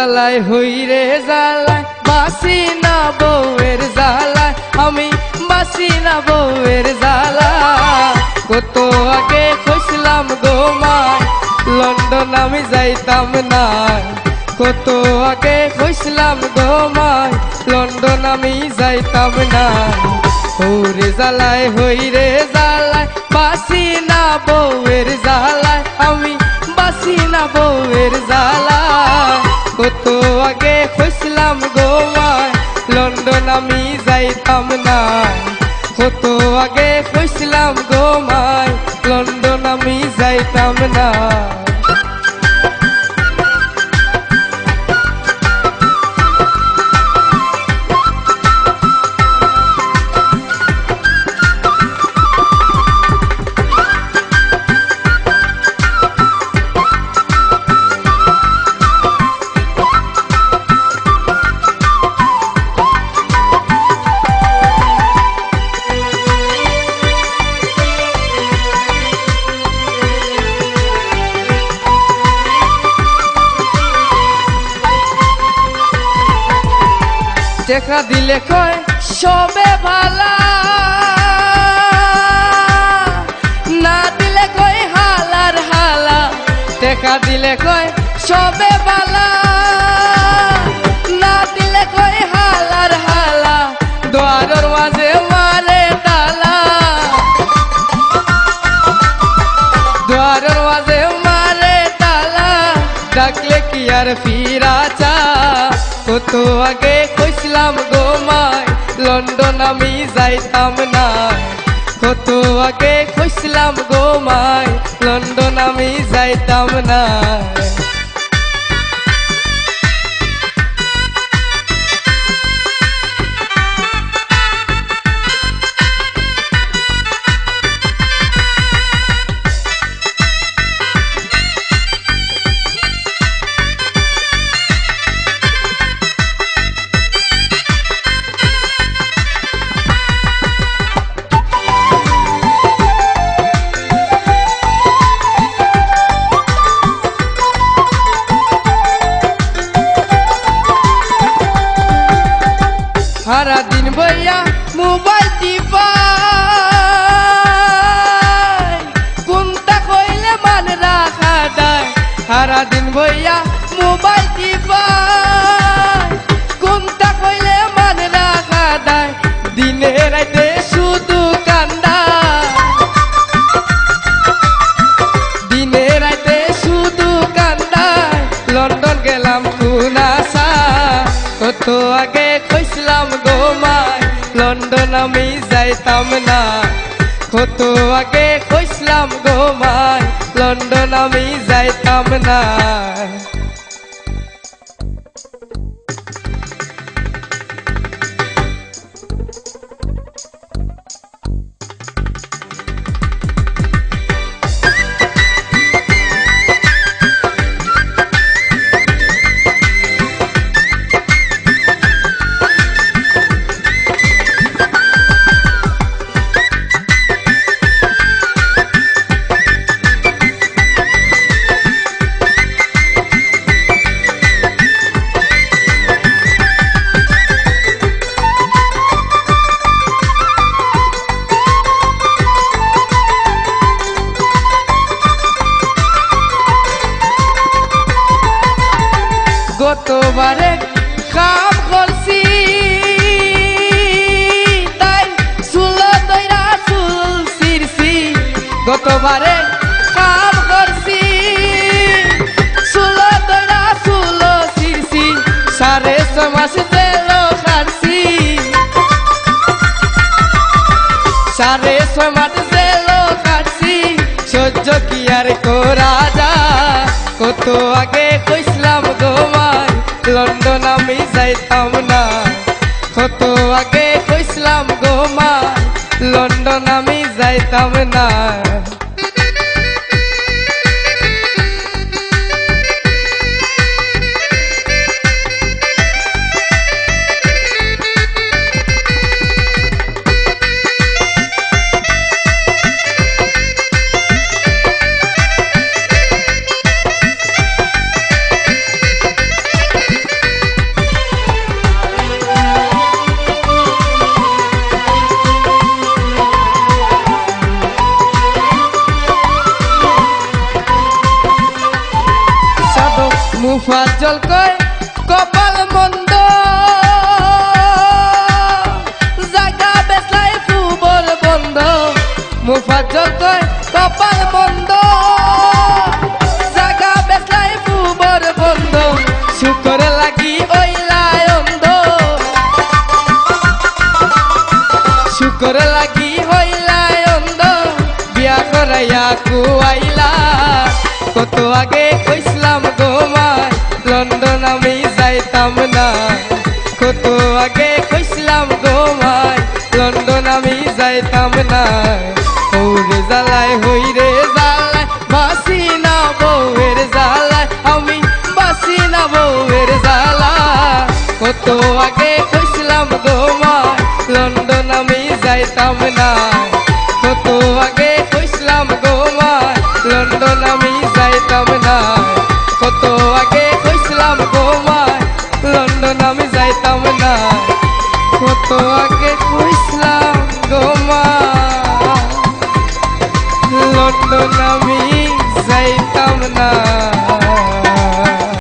জ্বালায় হইরে জ্বালায় বাসি না বউয়ের জ্বালায় আমি বাসি না বউয়ের জ্বালা কত আগে কইছিলাম গো মায় লন্ডন আমি যাইতাম না কত আগে কইছিলাম গো মায় লন্ডন আমি যাইতাম না হইরে জ্বালায় হইরে জ্বালায় বাসি না বউয়ের জ্বালায় আমি বাসি না বউয়ের জ্বালা কত আগে কইছিলাম গো মায় লন্ডন আমি যাইতাম না কত আগে কইছিলাম গো মায় লন্ডন আমি যাইতাম না দেখা দিলে কয় সবে ভালা না দিলে কয় হালার হালা দেখা দিলে কয় সবে ভালা না দিলে কয় হালার হালা দ্বারের মাঝে মারে তালা দ্বারের মাঝে মারে তালা ডাকলে কি আর ফিরা চা কত আগে কইছিলাম গো মায় লন্ডন আমি যাইতাম না কত আগে কইছিলাম গো মায় লন্ডন আমি যাইতাম না সারা দিন বইয়া মোবাইল টিপাই কোনটা কইলে মান রাখা যায় সারা দিন বইয়া মোবাইল টিপাই কোনটা কইলে মান রাখা যায় দিনে রাতে শুধু কান্দা দিনে রাতে শুধু কান্দা লন্ডন গেলাম কোন আশা কত আগে কইছিলাম গো মায় লন্ডন আমি যাইতাম না কত আগে কইছিলাম গো মায় লন্ডন আমি যাইতাম না গতবারে কাম করছি তাই চুলো দইরা চুল ছিড়ছি গতবারে কাম করছি চুলো দইরা চুলো ছিড়ছি 6.5 মাস জেল খাটছি 6.5 মাস জেল খাটছি সহ্য কি আর করা যায় কত আগে কইছিলাম গো মায় লন্ডন আমি যাইতাম না কত আগে কইছিলাম গো মায় লন্ডন আমি যাইতাম না মুফাজ্জল কয় কপাল মন্দ জাগা বেচলাই ফুবর বন্ধ মুফাজ্জল কয় কপাল মন্দ জাগা বেচলাই ফুবর বন্ধ শুকর লাগি ওইলাই অন্ধ শুকর লাগি হইলাই অন্ধ বিয়া করাইয়া কুয়াইলা কত আগে কইসলাম গোমাই লন্ডন আমি যাইতাম না কত আগে কইসলাম গোমাই লন্ডন আমি যাইতাম না ওরে জ্বালায় হইরে জ্বালায় বাসি না বউয়ের জ্বালায় আমি বাসি না বউয়ের জ্বালা কত আগে কইসলাম গোমাই লন্ডন আমি যাইতাম না কত আগে কইসলাম গোমাই লন্ডন আমি যাইতাম না কত আগে কইসলাম গোমাই লন্ডন আমি যাইতাম না কত আগে কইসলাম গোমাই লন্ডন আমি যাইতাম না।